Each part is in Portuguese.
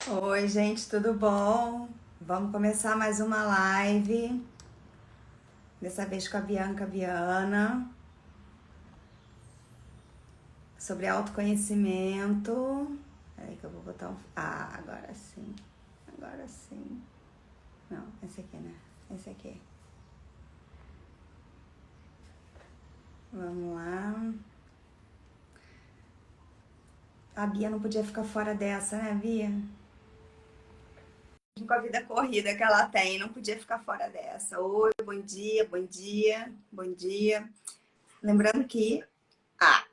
Oi, gente, tudo bom? Vamos começar mais uma live, dessa vez com a Bianca Viana, sobre autoconhecimento. Peraí que eu vou botar um. Ah, agora sim. Agora sim. Não, esse aqui, né? Esse aqui. Vamos lá. A Bia não podia ficar fora dessa, né, Bia? Com a vida corrida que ela tem, não podia ficar fora dessa. Oi, bom dia, bom dia, bom dia. Lembrando que. Ah,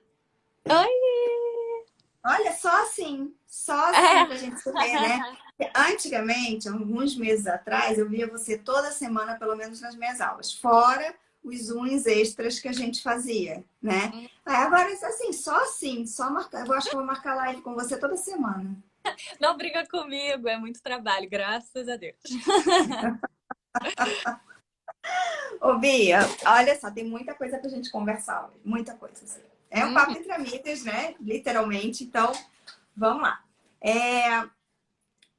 Oi! olha, só assim pra gente se ver, né? Antigamente, alguns meses atrás, eu via você toda semana, pelo menos nas minhas aulas, fora os zooms extras que a gente fazia, né? Aí agora, assim, só marcar. Eu acho que eu vou marcar live com você toda semana. Não briga comigo, é muito trabalho, graças a Deus. Ô, Bia, olha só, tem muita coisa pra gente conversar hoje, muita coisa. Assim. É um papo Uhum, entre amigas, né? Literalmente, então, vamos lá. É,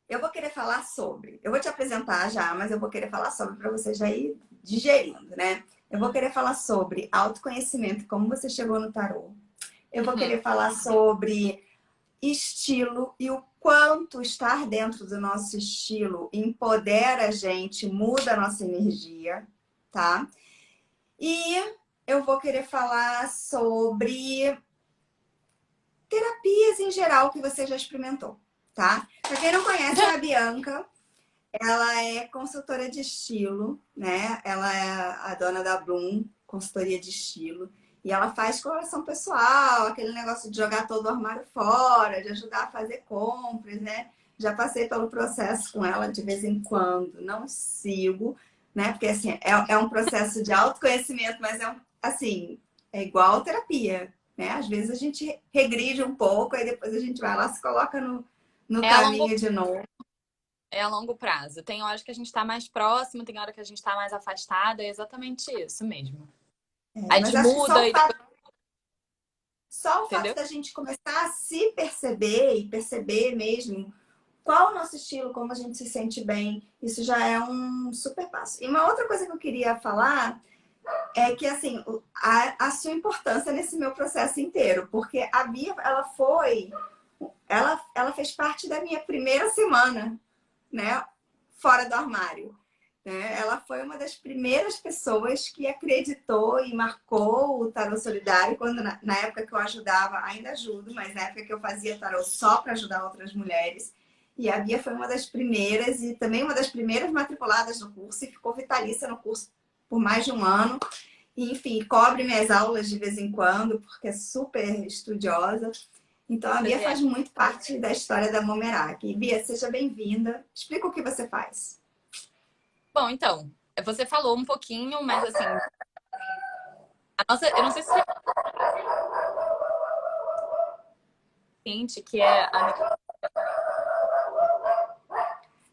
eu vou querer falar sobre. Eu vou te apresentar já, mas eu vou querer falar sobre para você já ir digerindo, né? Eu vou querer falar sobre autoconhecimento, como você chegou no tarô. Eu vou uhum. querer falar sobre estilo e o quanto estar dentro do nosso estilo empodera a gente, muda a nossa energia, tá? E eu vou querer falar sobre terapias em geral que você já experimentou, tá? Para quem não conhece, a Bianca, ela é consultora de estilo, né? Ela é a dona da Bloom, consultoria de estilo. E ela faz coloração pessoal, aquele negócio de jogar todo o armário fora, de ajudar a fazer compras, né? Já passei pelo processo com ela de vez em quando, não sigo, né? Porque assim, é um processo de autoconhecimento, mas assim, é igual terapia, né? Às vezes a gente regride um pouco, aí depois a gente vai lá, se coloca no É a longo, caminho de novo. é a longo prazo. Tem horas que a gente tá mais próximo, tem hora que a gente tá mais afastado, é exatamente isso mesmo. A Mas gente acho que muda e depois, só o fato entendeu? da gente começar a se perceber e perceber mesmo qual é o nosso estilo, como a gente se sente bem, isso já é um super passo. E uma outra coisa que eu queria falar é que, assim, a sua importância nesse meu processo inteiro, porque a Bia, ela fez parte da minha primeira semana, né, fora do armário. Né? Ela foi uma das primeiras pessoas que acreditou e marcou o tarô solidário, quando na época que eu ajudava, ainda ajudo, mas na época que eu fazia tarô só para ajudar outras mulheres. E a Bia foi uma das primeiras e também uma das primeiras matriculadas no curso e ficou vitalícia no curso por mais de um ano. E, enfim, cobre minhas aulas de vez em quando, porque é super estudiosa. Então, a Bia Você é. faz muito parte da história da Momerak. Bia, seja bem-vinda. Explica o que você faz. Bom, então, você falou um pouquinho, mas assim, eu não sei se você sente que é a minha.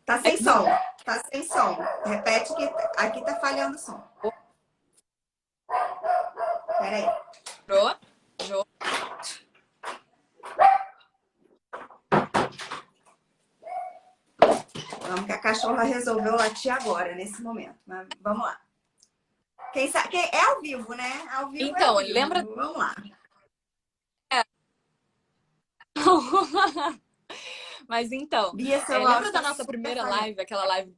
Tá sem som. Tá sem som. Repete que aqui tá falhando o som. Peraí. Jô, Jô. Vamos que a cachorra resolveu latir agora, nesse momento. Mas vamos lá. Quem sabe? É ao vivo, né? Ao vivo é ao Então, lembra. vivo. Vamos lá. Mas então, Bia, seu áudio lembra da tá nossa super primeira falhando. live, aquela live.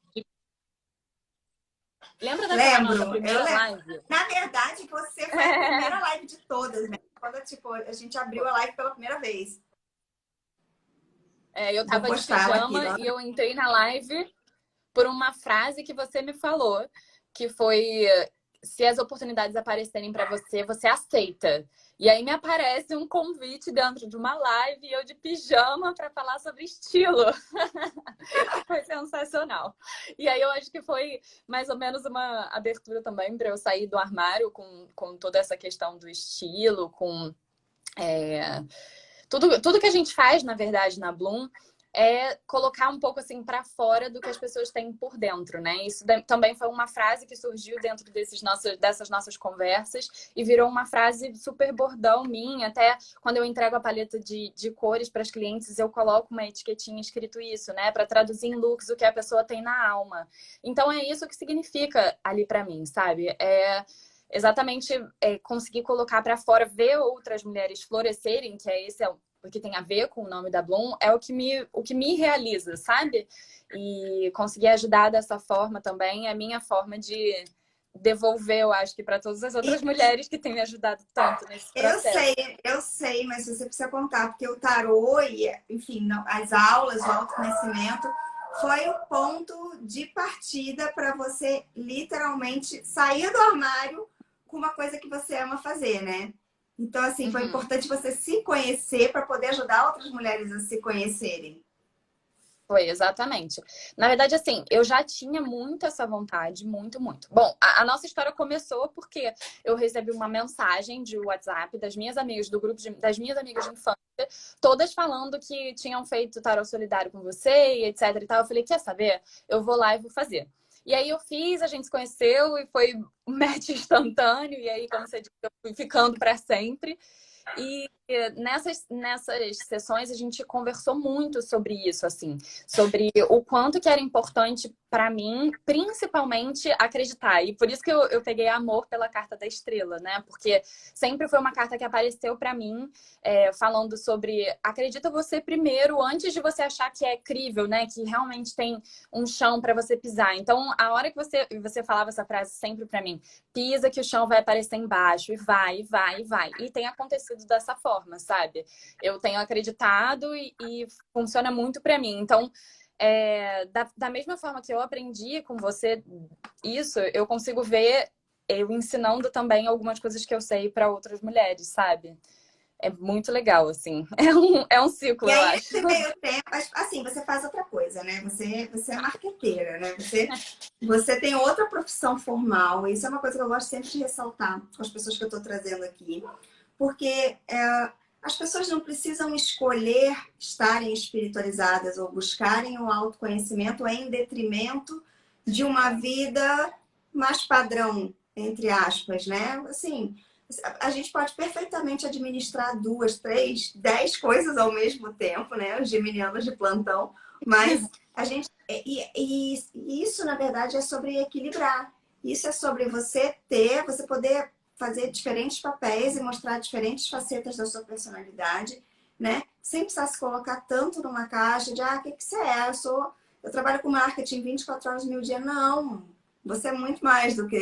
Lembra daquela nossa Lembro, eu primeira lembro. live? Na verdade, você foi a primeira live de todas, né? Quando, tipo, a gente abriu a live pela primeira vez. Eu Vou tava de postar ela aqui. pijama e eu entrei na live por uma frase que você me falou, que foi: se as oportunidades aparecerem para você, você aceita. E aí me aparece um convite dentro de uma live e eu de pijama para falar sobre estilo. Foi sensacional. E aí eu acho que foi mais ou menos uma abertura também para eu sair do armário com toda essa questão do estilo, com tudo que a gente faz, na verdade, na Bloom. é colocar um pouco assim para fora do que as pessoas têm por dentro, né? Isso também foi uma frase que surgiu dentro dessas nossas conversas e virou uma frase super bordão minha. Até quando eu entrego a paleta de cores para as clientes, eu coloco uma etiquetinha escrito isso, né? Para traduzir em looks o que a pessoa tem na alma. Então é isso que significa ali para mim, sabe? É exatamente conseguir colocar para fora, ver outras mulheres florescerem, que é esse o que tem a ver com o nome da Bloom, é o que me realiza, sabe? E conseguir ajudar dessa forma também é a minha forma de devolver, eu acho que para todas as outras mulheres que têm me ajudado tanto nesse processo. Eu sei, mas você precisa contar, porque o tarô e, enfim, as aulas, o autoconhecimento, foi o ponto de partida para você literalmente sair do armário com uma coisa que você ama fazer, né? Então, assim, foi importante você se conhecer para poder ajudar outras mulheres a se conhecerem. Foi, exatamente. Na verdade, assim, eu já tinha muito essa vontade, muito, muito. Bom, a nossa história começou porque eu recebi uma mensagem de WhatsApp das minhas amigas do grupo das minhas amigas de infância, todas falando que tinham feito tarô solidário com você e etc e tal. Eu falei, quer saber? Eu vou lá e vou fazer. E aí eu fiz, a gente se conheceu e foi um match instantâneo. E aí, como você disse, eu fui ficando para sempre. E nessas sessões a gente conversou muito sobre isso, assim, sobre o quanto que era importante para mim, principalmente acreditar. E por isso que eu peguei amor pela carta da estrela, né? Porque sempre foi uma carta que apareceu para mim falando sobre acredita você primeiro antes de você achar que é crível, né? Que realmente tem um chão para você pisar. Então, a hora que você falava essa frase sempre para mim, pisa que o chão vai aparecer embaixo, e vai, e vai, e vai. E tem acontecido dessa forma, sabe? Eu tenho acreditado e funciona muito para mim. Então, da mesma forma que eu aprendi com você isso, eu consigo ver eu ensinando também algumas coisas que eu sei para outras mulheres, sabe? É muito legal, assim. É um ciclo, E eu aí, acho. nesse meio tempo, assim, você faz outra coisa, né? Você é marqueteira, né? Você tem outra profissão formal. Isso é uma coisa que eu gosto sempre de ressaltar com as pessoas que eu estou trazendo aqui. Porque as pessoas não precisam escolher estarem espiritualizadas ou buscarem o autoconhecimento em detrimento de uma vida mais padrão, entre aspas, né? Assim, a gente pode perfeitamente administrar 2, 3, 10 coisas ao mesmo tempo, né? Os geminianos de plantão. Mas a gente. E isso, na verdade, é sobre equilibrar. Isso é sobre você poder fazer diferentes papéis e mostrar diferentes facetas da sua personalidade, né? Sem precisar se colocar tanto numa caixa de, o que você é? Eu trabalho com marketing 24 horas mil dia. Não, você é muito mais do que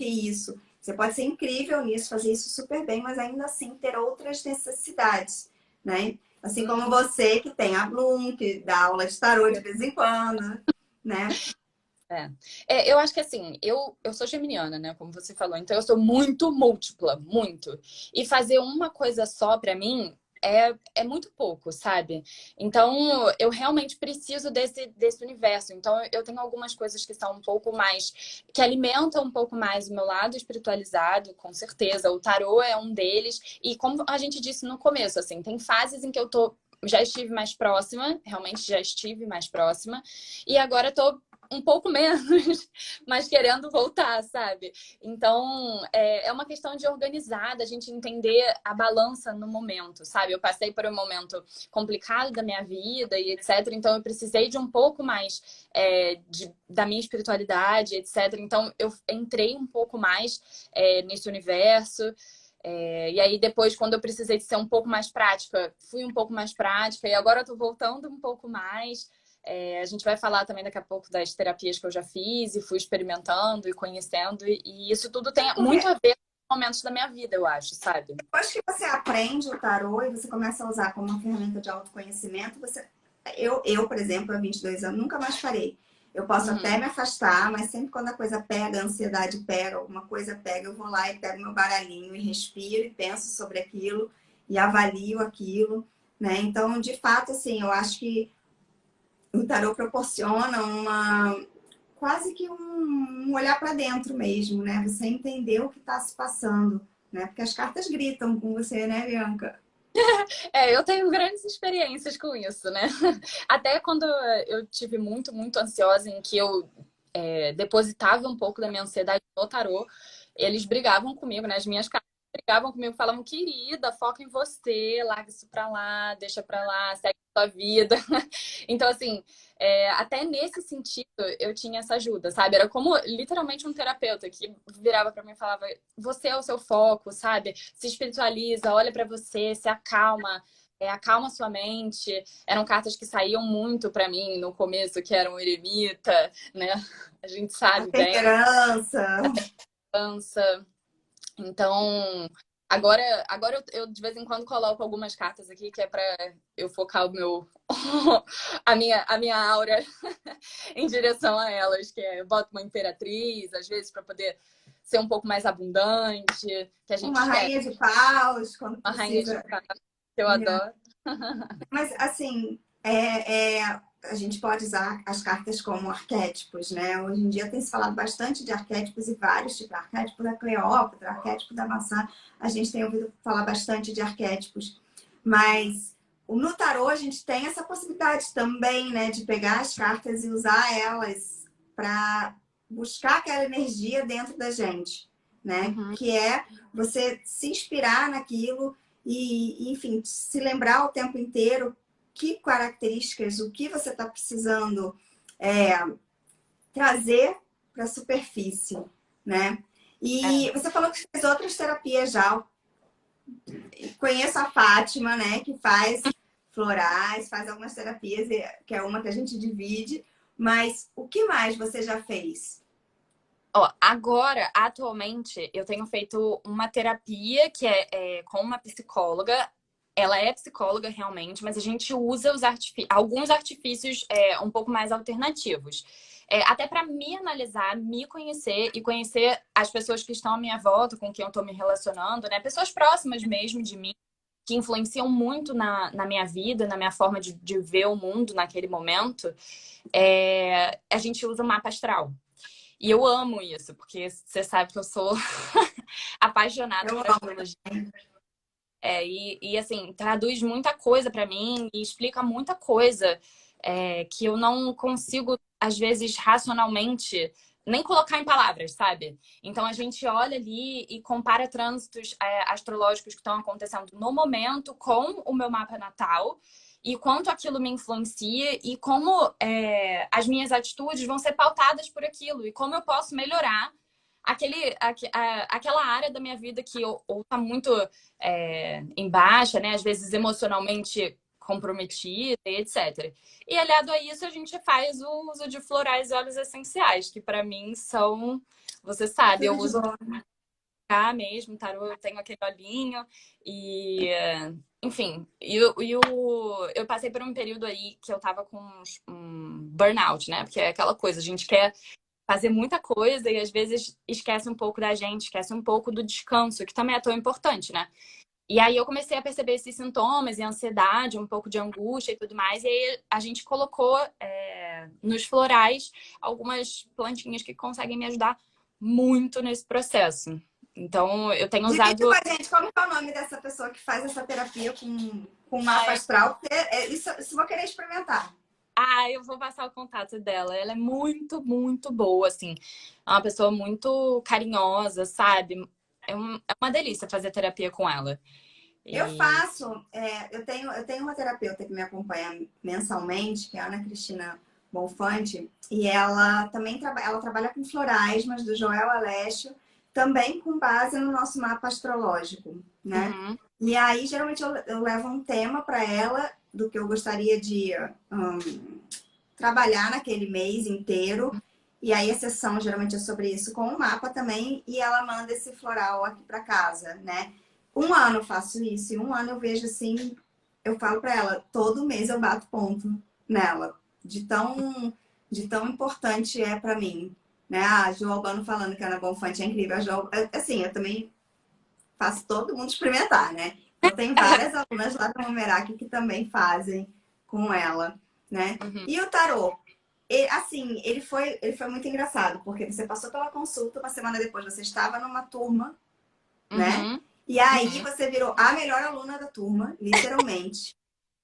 isso. Você pode ser incrível nisso, fazer isso super bem, mas ainda assim ter outras necessidades, né? Assim como você que tem a Bloom, que dá aula de tarô de vez em quando, né? Eu acho que assim, eu sou geminiana, né? Como você falou, então eu sou muito múltipla, muito. E fazer uma coisa só pra mim é muito pouco, sabe? Então eu realmente preciso desse universo. Então eu tenho algumas coisas que são um pouco mais, que alimentam um pouco mais o meu lado espiritualizado, com certeza. O tarô é um deles. E como a gente disse no começo, assim, tem fases em que eu tô. Já estive mais próxima, realmente já estive mais próxima, e agora tô um pouco menos, mas querendo voltar, sabe? Então, é uma questão de organizar, da gente entender a balança no momento, sabe? Eu passei por um momento complicado da minha vida e etc. Então, eu precisei de um pouco mais da minha espiritualidade, etc. Então, eu entrei um pouco mais nesse universo. E aí, depois, quando eu precisei de ser um pouco mais prática, fui um pouco mais prática. E agora eu tô voltando um pouco mais. A gente vai falar também daqui a pouco das terapias que eu já fiz e fui experimentando e conhecendo. E isso tudo tem Porque muito a ver com momentos da minha vida, eu acho, sabe? depois que você aprende o tarô e você começa a usar como uma ferramenta de autoconhecimento, por exemplo, há 22 anos, nunca mais parei. Eu posso até me afastar, mas sempre quando a coisa pega, a ansiedade pega, alguma coisa pega, eu vou lá e pego meu baralhinho e respiro e penso sobre aquilo e avalio aquilo, né? Então, de fato, assim, eu acho que o tarô proporciona quase que um olhar para dentro mesmo, né? Você entender o que está se passando, né? Porque as cartas gritam com você, né, Bianca? Eu tenho grandes experiências com isso, né? Até quando eu tive muito, muito ansiosa, em que eu depositava um pouco da minha ansiedade no tarô, eles brigavam comigo, né? As minhas cartas brigavam comigo, falavam, querida, foca em você, larga isso pra lá, deixa pra lá, segue a sua vida. Então, assim, até nesse sentido, eu tinha essa ajuda, sabe? Era como literalmente um terapeuta que virava pra mim e falava, você é o seu foco, sabe? Se espiritualiza, olha pra você, se acalma. Acalma sua mente. Eram cartas que saíam muito pra mim no começo, que eram eremita, né? A gente A sabe bem, temperança. dança. Então, agora eu de vez em quando coloco algumas cartas aqui que é pra eu focar o meu a minha aura em direção a elas, que eu boto uma imperatriz, às vezes para poder ser um pouco mais abundante, que a gente Uma esquece rainha de paus, quando uma rainha de precisa. prata, que eu adoro. Mas, assim, a gente pode usar as cartas como arquétipos, né? Hoje em dia tem se falado bastante de arquétipos e vários tipos. Arquétipo da Cleópatra, arquétipo da maçã. A gente tem ouvido falar bastante de arquétipos. Mas no tarô a gente tem essa possibilidade também, né? De pegar as cartas e usar elas para buscar aquela energia dentro da gente, né? Uhum. Que é você se inspirar naquilo e, enfim, se lembrar o tempo inteiro que características, o que você está precisando trazer para a superfície, né? É. E você falou que fez outras terapias já. Conheço a Fátima, né, que faz florais, faz algumas terapias, que é uma que a gente divide. Mas o que mais você já fez? Ó, agora, atualmente, eu tenho feito uma terapia que é com uma psicóloga. Ela é psicóloga realmente, mas a gente usa alguns artifícios um pouco mais alternativos. Até para me analisar, me conhecer e conhecer as pessoas que estão à minha volta, com quem eu estou me relacionando, né? Pessoas próximas mesmo de mim, que influenciam muito na minha vida, na minha forma de ver o mundo naquele momento. A gente usa o mapa astral. E eu amo isso, porque você sabe que eu sou apaixonada Eu por amo. astrologia. Assim, traduz muita coisa pra mim e explica muita coisa que eu não consigo, às vezes, racionalmente, nem colocar em palavras, sabe? Então a gente olha ali e compara trânsitos astrológicos que estão acontecendo no momento com o meu mapa natal e quanto aquilo me influencia e como as minhas atitudes vão ser pautadas por aquilo e como eu posso melhorar aquela área da minha vida que ou tá muito em baixa, né? Às vezes emocionalmente comprometida, etc. E aliado a isso, a gente faz o uso de florais e óleos essenciais, que para mim são, você sabe, eu Tudo de uso bom. mesmo, tarô, eu tenho aquele olhinho e enfim, eu passei por um período aí que eu tava com um burnout, né? Porque é aquela coisa, a gente quer fazer muita coisa e às vezes esquece um pouco da gente, esquece um pouco do descanso, que também é tão importante, né? E aí eu comecei a perceber esses sintomas e ansiedade, um pouco de angústia e tudo mais. E aí a gente colocou nos florais algumas plantinhas que conseguem me ajudar muito nesse processo. Então eu tenho Divide usado. com a gente como é o nome dessa pessoa que faz essa terapia com mapa Ai, astral, porque isso eu vou querer experimentar. eu vou passar o contato dela. Ela é muito, muito boa, assim. É uma pessoa muito carinhosa, sabe? É uma delícia fazer terapia com ela. Eu E. faço, eu tenho uma terapeuta que me acompanha mensalmente, que é a Ana Cristina Bonfante, e ela também ela trabalha com florais, mas do Joel Alessio, também com base no nosso mapa astrológico, né? Uhum, E aí, geralmente, eu levo um tema para ela do que eu gostaria de trabalhar naquele mês inteiro. E aí, a sessão geralmente é sobre isso com o mapa também, e ela manda esse floral aqui para casa, né? Um ano eu faço isso, e um ano eu vejo assim, eu falo para ela, todo mês eu bato ponto nela, de tão importante é para mim. Né? A Jo Albano falando que a Ana Bonfante é incrível. A Jo, assim, eu também faço todo mundo experimentar, né? Então tem várias alunas lá da Momerac que também fazem com ela, né? uhum, E o tarô? Assim, ele foi muito engraçado, porque você passou pela consulta, uma semana depois você estava numa turma, né? uhum. E aí Uhum. você virou a melhor aluna da turma, literalmente.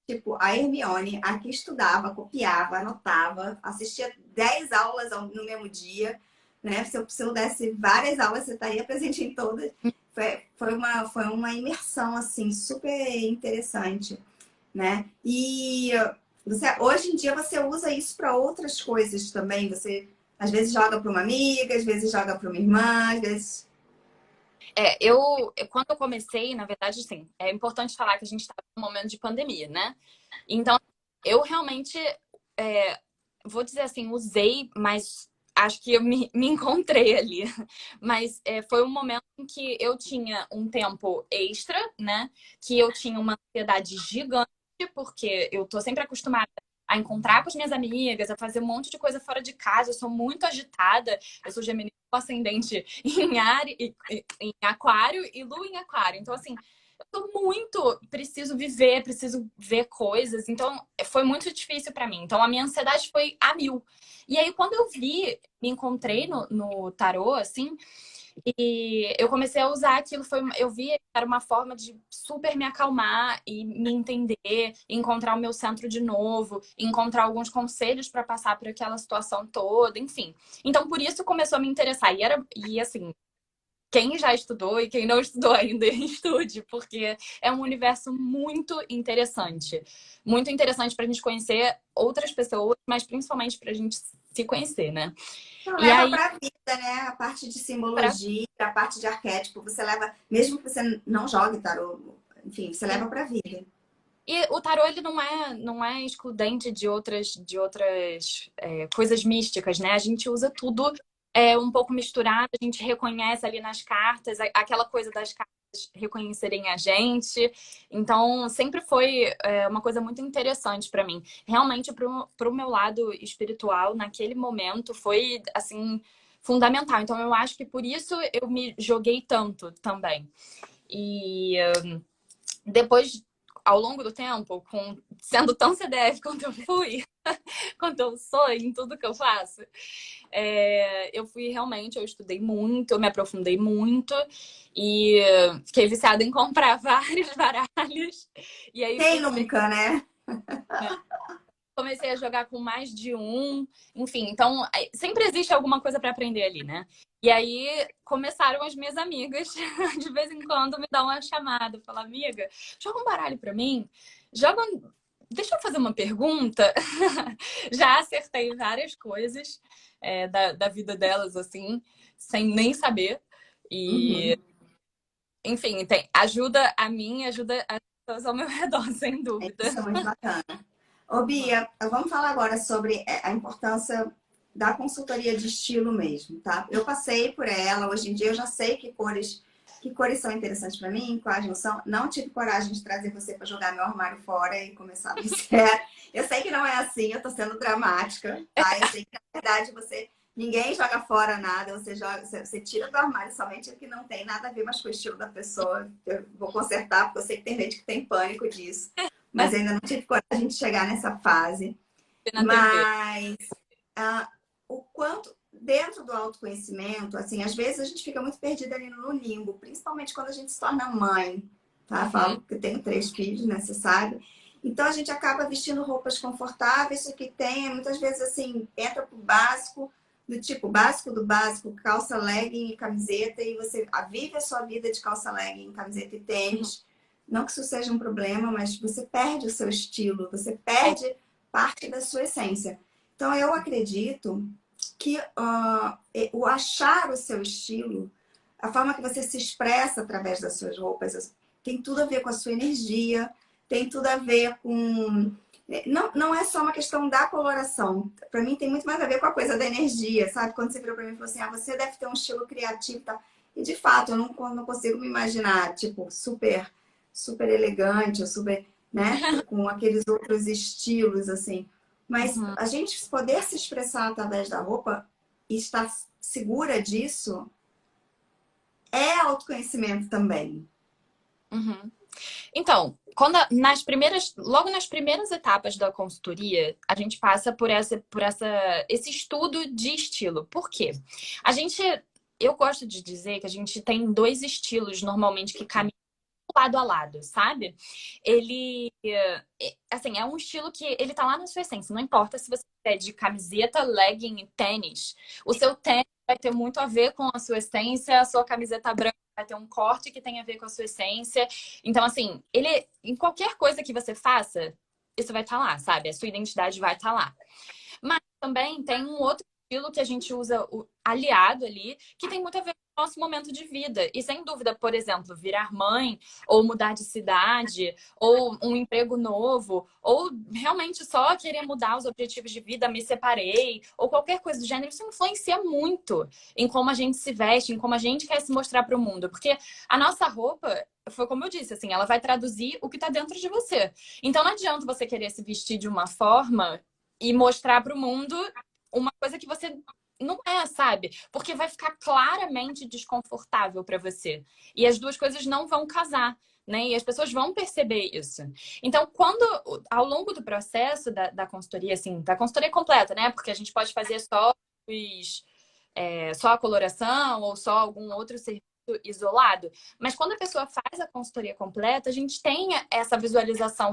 Tipo, a Hermione, a que estudava, copiava, anotava, assistia 10 aulas no mesmo dia, né? Se eu desse várias aulas, você estaria presente em todas. Foi uma imersão, assim, super interessante, né? E hoje em dia você usa isso para outras coisas também. Você, às vezes, joga para uma amiga, às vezes joga para uma irmã, às vezes... Quando eu comecei, na verdade, sim, é importante falar que a gente estava num momento de pandemia, né? Então, eu realmente, é, vou dizer assim, usei, mas acho que eu me encontrei ali. Mas foi um momento em que eu tinha um tempo extra, né? Que eu tinha uma ansiedade gigante, porque eu tô sempre acostumada a encontrar com as minhas amigas, a fazer um monte de coisa fora de casa. Eu sou muito agitada. Eu sou geminiana com ascendente em aquário e lua em aquário. Então, assim, eu tô muito, preciso viver, preciso ver coisas. Então, foi muito difícil pra mim. Então, a minha ansiedade foi a mil. E aí, quando eu me encontrei no tarô, assim, e eu comecei a usar aquilo, eu vi que era uma forma de super me acalmar e me entender, encontrar o meu centro de novo, encontrar alguns conselhos para passar por aquela situação toda, enfim. Então, por isso começou a me interessar. E assim, quem já estudou e quem não estudou ainda, estude, porque é um universo muito interessante para a gente conhecer outras pessoas, mas principalmente para a gente se conhecer, né? Não, E leva aí, para a vida, né? A parte de pra... simbologia, a parte de arquétipo, você leva, mesmo que você não jogue tarô, enfim, você leva para a vida. E o tarô, ele não é excludente de outras coisas místicas, né? A gente usa tudo um pouco misturado, a gente reconhece ali nas cartas, aquela coisa das cartas reconhecerem a gente. Então, sempre foi uma coisa muito interessante para mim. Realmente, para o meu lado espiritual, naquele momento, foi, assim, fundamental. Então, eu acho que por isso eu me joguei tanto também. E depois, ao longo do tempo, sendo tão CDF quanto eu fui, quanto eu sou em tudo que eu faço, eu fui realmente, eu estudei muito, eu me aprofundei muito e fiquei viciada em comprar vários baralhos. E aí Quem fui ver, nunca, né? né? Comecei a jogar com mais de um, enfim, então sempre existe alguma coisa para aprender ali, né? E aí começaram as minhas amigas, de vez em quando me dão uma chamada, falar, amiga, joga um baralho para mim, joga, deixa eu fazer uma pergunta. Já acertei várias coisas da vida delas, assim, sem nem saber. E, Uhum. enfim, ajuda a mim, ajuda as pessoas ao meu redor, sem dúvida. Isso é muito bacana. Ô, Uhum. Bia, vamos falar agora sobre a importância da consultoria de estilo mesmo, tá? Eu passei por ela, hoje em dia eu já sei que cores são interessantes para mim, quais não são. Não tive coragem de trazer você para jogar meu armário fora e começar do zero. Eu sei que não é assim, eu tô sendo dramática, tá? Eu sei que na verdade ninguém joga fora nada, você tira do armário somente o que não tem nada a ver mais com o estilo da pessoa. Eu vou consertar, porque eu sei que tem gente que tem pânico disso, mas ainda não tive coragem de chegar nessa fase. Na TV. Mas o quanto dentro do autoconhecimento, assim, às vezes a gente fica muito perdida ali no limbo, principalmente quando a gente se torna mãe, tá? Uhum. Falo que tenho 3 filhos, né? Você sabe. Então a gente acaba vestindo roupas confortáveis, o que tem, muitas vezes assim, entra pro básico, do tipo básico do básico, calça, legging e camiseta, e você vive a sua vida de calça, legging, camiseta e tênis. Não que isso seja um problema, mas você perde o seu estilo, você É, perde parte da sua essência. Então eu acredito que o achar o seu estilo, a forma que você se expressa através das suas roupas, tem tudo a ver com a sua energia, tem tudo a ver com. Não é só uma questão da coloração. Para mim, tem muito mais a ver com a coisa da energia, sabe? Quando você virou para mim e falou assim: você deve ter um estilo criativo e tal. E de fato, eu não consigo me imaginar, tipo, super elegante, ou super, né? Com aqueles outros estilos, assim. Mas uhum. a gente poder se expressar através da roupa e estar segura disso é autoconhecimento também. Uhum. Então, logo nas primeiras etapas da consultoria, a gente passa esse estudo de estilo. Por quê? A gente, eu gosto de dizer que a gente tem dois estilos normalmente que caminham lado a lado, sabe? Ele, assim, é um estilo que ele tá lá na sua essência. Não importa se você é de camiseta, legging e tênis. O seu tênis vai ter muito a ver com a sua essência, a sua camiseta branca vai ter um corte que tem a ver com a sua essência. Então, assim, ele, em qualquer coisa que você faça, isso vai estar lá, sabe? A sua identidade vai estar lá. Mas também tem um outro estilo que a gente usa o aliado ali, que tem muito a ver com o nosso momento de vida. E sem dúvida, por exemplo, virar mãe, ou mudar de cidade, ou um emprego novo, ou realmente só querer mudar os objetivos de vida, me separei, ou qualquer coisa do gênero, isso influencia muito em como a gente se veste, em como a gente quer se mostrar para o mundo. Porque a nossa roupa, foi como eu disse, assim, ela vai traduzir o que está dentro de você. Então não adianta você querer se vestir de uma forma e mostrar para o mundo uma coisa que você não é, sabe? Porque vai ficar claramente desconfortável para você. E as duas coisas não vão casar, né? E as pessoas vão perceber isso. Então, quando, ao longo do processo da consultoria, assim, da consultoria completa, né? Porque a gente pode fazer só a coloração ou só algum outro serviço isolado. Mas quando a pessoa faz a consultoria completa, a gente tem essa visualização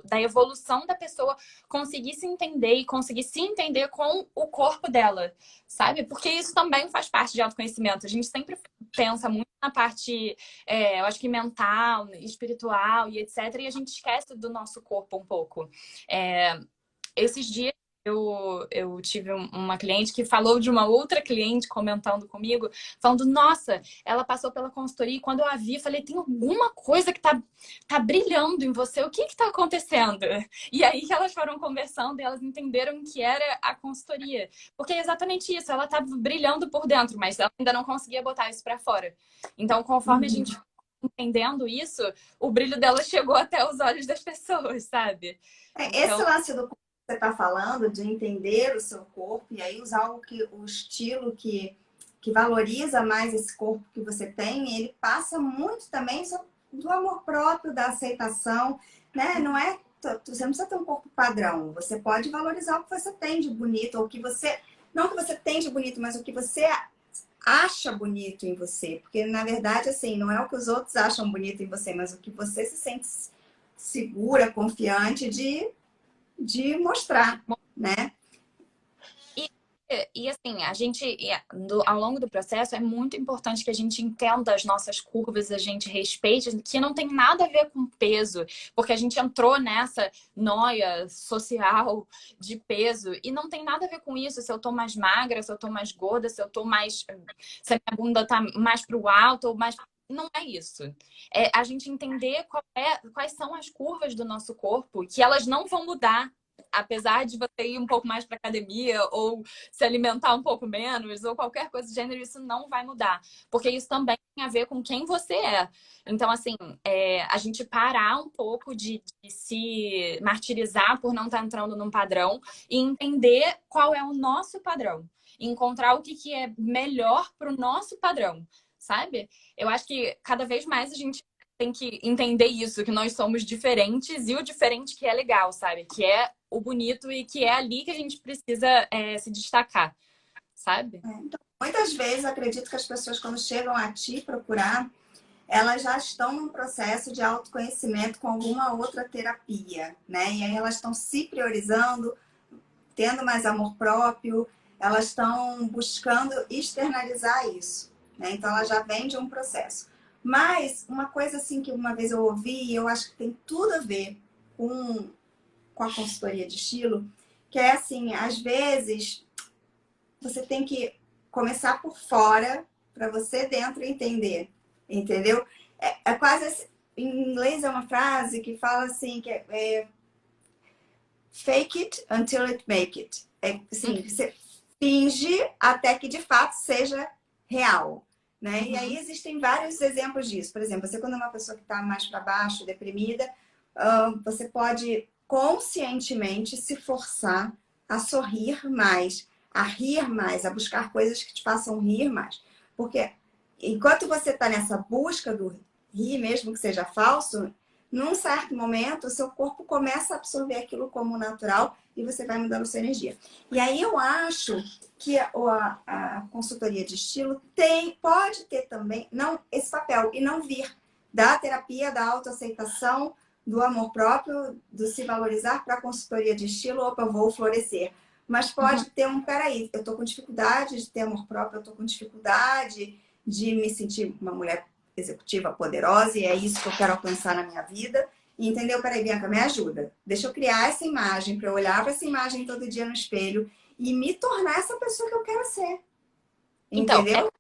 da evolução da pessoa conseguir se entender e conseguir se entender com o corpo dela, sabe? Porque isso também faz parte de autoconhecimento. A gente sempre pensa muito na parte, eu acho que mental, espiritual e etc. E a gente esquece do nosso corpo um pouco. Esses dias eu tive uma cliente que falou de uma outra cliente comentando comigo, falando, nossa, ela passou pela consultoria e quando eu a vi, falei, tem alguma coisa que tá brilhando em você, o que tá acontecendo? E aí que elas foram conversando e elas entenderam que era a consultoria. Porque é exatamente isso, ela tá brilhando por dentro, mas ela ainda não conseguia botar isso pra fora. Então, conforme a gente entendendo isso, o brilho dela chegou até os olhos das pessoas, sabe? Esse Então, lance do você está falando, de entender o seu corpo e aí usar o estilo que valoriza mais esse corpo que você tem, ele passa muito também do amor próprio, da aceitação, né? Não é, você não precisa ter um corpo padrão, você pode valorizar o que você tem de bonito, ou o que você, não o que você tem de bonito, mas o que você acha bonito em você, porque na verdade, assim, não é o que os outros acham bonito em você, mas o que você se sente segura, confiante de mostrar, né? e assim, a gente, ao longo do processo, é muito importante que a gente entenda as nossas curvas, a gente respeite, que não tem nada a ver com peso, porque a gente entrou nessa noia social de peso e não tem nada a ver com isso. Se eu tô mais magra, se eu tô mais gorda, se eu tô mais. Se a minha bunda tá mais pro alto ou mais. Não é isso. É a gente entender quais são as curvas do nosso corpo, que elas não vão mudar. Apesar de você ir um pouco mais para academia ou se alimentar um pouco menos ou qualquer coisa do gênero, isso não vai mudar. Porque isso também tem a ver com quem você é. Então, assim, a gente parar um pouco de se martirizar por não estar entrando num padrão e entender qual é o nosso padrão. E encontrar o que é melhor para o nosso padrão, sabe? Eu acho que cada vez mais a gente tem que entender isso, que nós somos diferentes e o diferente que é legal, sabe? Que é o bonito e que é ali que a gente precisa se destacar, sabe? Então, muitas vezes acredito que as pessoas quando chegam a ti procurar, elas já estão num processo de autoconhecimento com alguma outra terapia, né? E aí elas estão se priorizando, tendo mais amor próprio, elas estão buscando externalizar isso, né? Então ela já vem de um processo. Mas uma coisa assim que uma vez eu ouvi, e eu acho que tem tudo a ver com a consultoria de estilo, que é assim, às vezes você tem que começar por fora para você dentro entender, entendeu? É quase assim, em inglês é uma frase que fala assim, que é fake it until it make it. É assim, você finge até que de fato seja real, né? E aí existem vários exemplos disso. Por exemplo, você quando é uma pessoa que está mais para baixo, deprimida, você pode conscientemente se forçar a sorrir mais, a rir mais, a buscar coisas que te façam rir mais. Porque enquanto você está nessa busca do rir, mesmo que seja falso, num certo momento o seu corpo começa a absorver aquilo como natural e você vai mudando sua energia. E aí eu acho que a consultoria de estilo pode ter também não esse papel e não vir da terapia, da autoaceitação, do amor próprio, do se valorizar para a consultoria de estilo, opa, eu vou florescer. Mas pode ter peraí, eu tô com dificuldade de ter amor próprio, eu tô com dificuldade de me sentir uma mulher executiva poderosa e é isso que eu quero alcançar na minha vida. Entendeu? Peraí, Bianca, me ajuda. Deixa eu criar essa imagem para eu olhar para essa imagem todo dia no espelho e me tornar essa pessoa que eu quero ser. Então, Entendeu?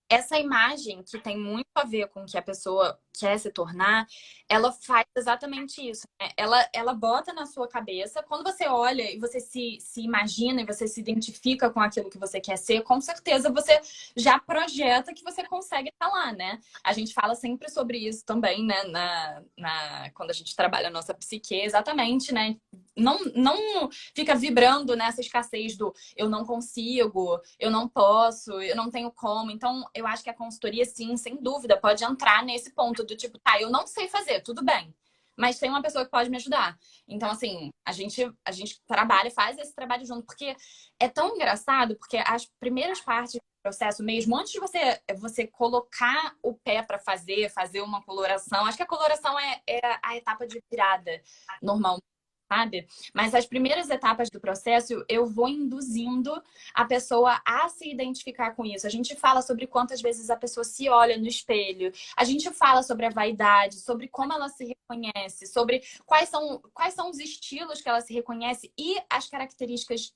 essa imagem que tem muito a ver com o que a pessoa quer se tornar, ela faz exatamente isso, né? Ela bota na sua cabeça, quando você olha e você se imagina e você se identifica com aquilo que você quer ser, com certeza você já projeta que você consegue estar lá, né? A gente fala sempre sobre isso também, né? Quando a gente trabalha a nossa psique, exatamente, né? Não fica vibrando nessa escassez do eu não consigo, eu não posso, eu não tenho como. Então, eu acho que a consultoria, sim, sem dúvida, pode entrar nesse ponto do tipo, tá, eu não sei fazer, tudo bem. Mas tem uma pessoa que pode me ajudar. Então, assim, a gente trabalha, faz esse trabalho junto, porque é tão engraçado, porque as primeiras partes do processo mesmo, antes de você colocar o pé para fazer uma coloração, acho que a coloração é a etapa de virada normal, sabe? Mas as primeiras etapas do processo, eu vou induzindo a pessoa a se identificar com isso. A gente fala sobre quantas vezes a pessoa se olha no espelho, a gente fala sobre a vaidade, sobre como ela se reconhece, sobre quais são os estilos que ela se reconhece e as características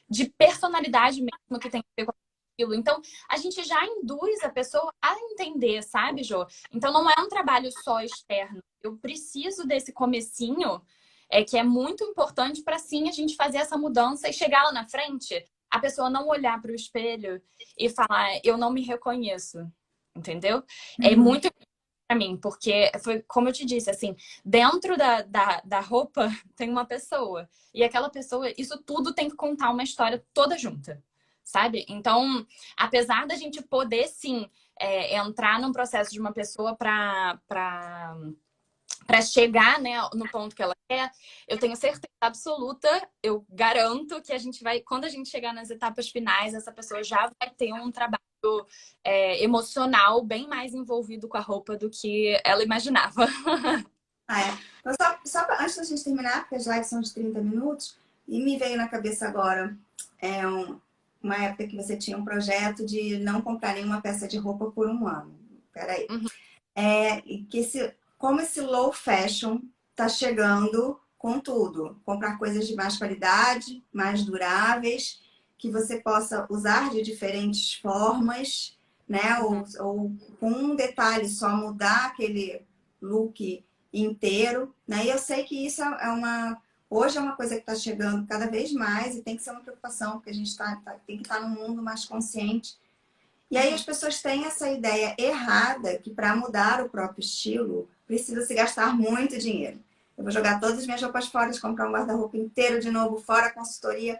de personalidade mesmo que tem a ver com aquilo. Então, a gente já induz a pessoa a entender, sabe, Jô? Então, não é um trabalho só externo. Eu preciso desse comecinho que é muito importante para sim a gente fazer essa mudança e chegar lá na frente, a pessoa não olhar para o espelho e falar, eu não me reconheço, entendeu? É muito para mim, porque foi como eu te disse, assim, dentro da roupa tem uma pessoa. E aquela pessoa, isso tudo tem que contar uma história toda junta, sabe? Então, apesar da gente poder, sim, entrar num processo de uma pessoa para chegar, né, no ponto que ela quer, eu tenho certeza absoluta, eu garanto que a gente vai, quando a gente chegar nas etapas finais, essa pessoa já vai ter um trabalho emocional bem mais envolvido com a roupa do que ela imaginava. Então, antes da gente terminar, porque as lives são de 30 minutos, e me veio na cabeça agora uma época que você tinha um projeto de não comprar nenhuma peça de roupa por um ano. Peraí. E que como esse low fashion tá chegando com tudo. Comprar coisas de mais qualidade, mais duráveis, que você possa usar de diferentes formas, né? Ou com um detalhe só mudar aquele look inteiro, né? E eu sei que isso hoje é uma coisa que está chegando cada vez mais e tem que ser uma preocupação, porque a gente tem que estar num mundo mais consciente. E aí as pessoas têm essa ideia errada que para mudar o próprio estilo precisa se gastar muito dinheiro. Eu vou jogar todas as minhas roupas fora, comprar um guarda-roupa inteiro de novo, fora a consultoria.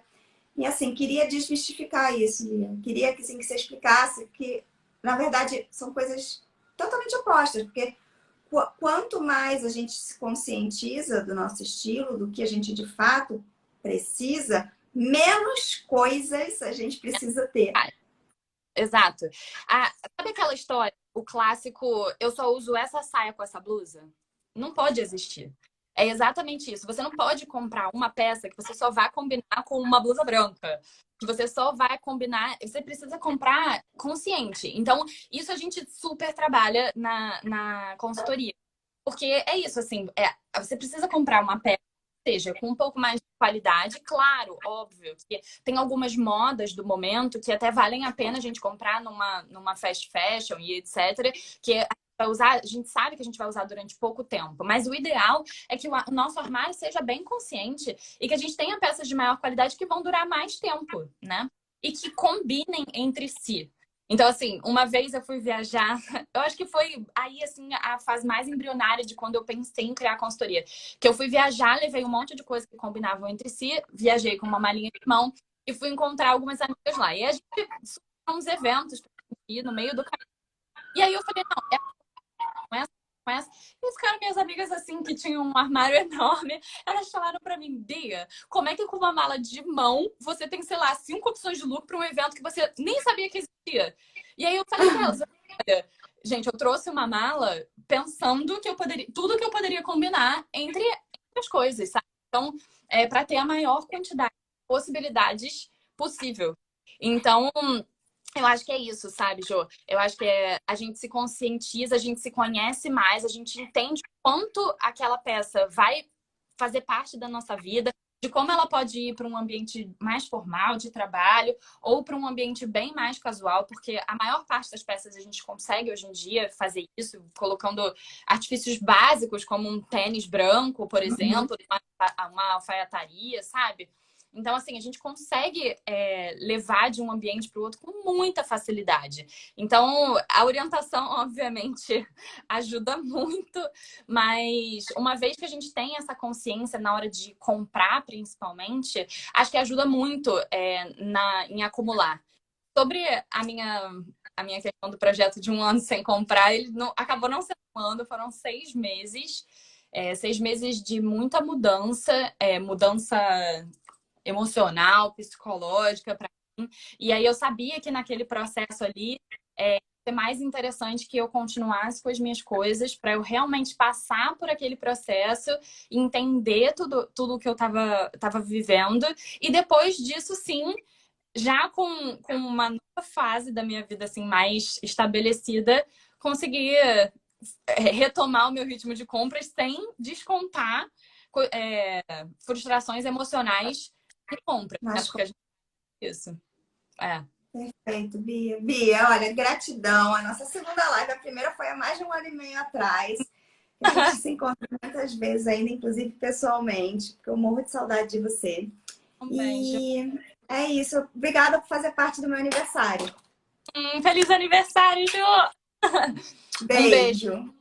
E assim, queria desmistificar isso, Lia. Queria que, assim, que você explicasse que, na verdade, são coisas totalmente opostas, porque quanto mais a gente se conscientiza do nosso estilo, do que a gente de fato precisa, menos coisas a gente precisa ter. Exato. Sabe aquela história, o clássico, eu só uso essa saia com essa blusa? Não pode existir. É exatamente isso. Você não pode comprar uma peça que você só vai combinar com uma blusa branca. Que você só vai combinar. Você precisa comprar consciente. Então, isso a gente super trabalha na consultoria. Porque é isso, assim, você precisa comprar uma peça seja com um pouco mais de qualidade, claro, óbvio, que tem algumas modas do momento que até valem a pena a gente comprar numa fast fashion e etc, que vai usar, a gente sabe que a gente vai usar durante pouco tempo, mas o ideal é que o nosso armário seja bem consciente e que a gente tenha peças de maior qualidade que vão durar mais tempo, né? E que combinem entre si. Então, assim, uma vez eu fui viajar, eu acho que foi aí, assim, a fase mais embrionária de quando eu pensei em criar a consultoria. Que eu fui viajar, levei um monte de coisas que combinavam entre si, viajei com uma malinha de mão e fui encontrar algumas amigas lá. E a gente foi uns eventos no meio do caminho. E aí eu falei, não, com essa. E ficaram minhas amigas assim, que tinham um armário enorme. Elas falaram pra mim, Bia, como é que com uma mala de mão você tem, sei lá, 5 opções de look pra um evento que você nem sabia que existia? E aí eu falei pra elas, olha, Gente, eu trouxe uma mala pensando que eu poderia, tudo que eu poderia combinar entre as coisas, sabe? Então, para ter a maior quantidade de possibilidades possível. Então, eu acho que é isso, sabe, Jô? Eu acho que a gente se conscientiza, a gente se conhece mais, a gente entende quanto aquela peça vai fazer parte da nossa vida, de como ela pode ir para um ambiente mais formal de trabalho ou para um ambiente bem mais casual, porque a maior parte das peças a gente consegue hoje em dia fazer isso, colocando artifícios básicos, como um tênis branco, por exemplo, uma alfaiataria, sabe? Então, assim, a gente consegue levar de um ambiente para o outro com muita facilidade. Então, a orientação, obviamente, ajuda muito, mas uma vez que a gente tem essa consciência na hora de comprar, principalmente, acho que ajuda muito em acumular. Sobre a minha questão do projeto de um ano sem comprar, ele não, acabou não sendo um ano, foram 6 meses. 6 meses de muita mudança, mudança emocional, psicológica para mim. E aí eu sabia que naquele processo ali é mais interessante que eu continuasse com as minhas coisas para eu realmente passar por aquele processo, entender tudo que eu tava vivendo. E depois disso, sim, já com uma nova fase da minha vida assim mais estabelecida, conseguir retomar o meu ritmo de compras sem descontar frustrações emocionais de compra, né? Mas Porque a gente isso. perfeito, Bia. Bia, olha, gratidão. A nossa segunda live, a primeira foi há mais de um ano e meio atrás. A gente se encontra muitas vezes ainda, inclusive pessoalmente, porque eu morro de saudade de você. Um beijo. E é isso. Obrigada por fazer parte do meu aniversário. Feliz aniversário, Ju! Um beijo. Beijo.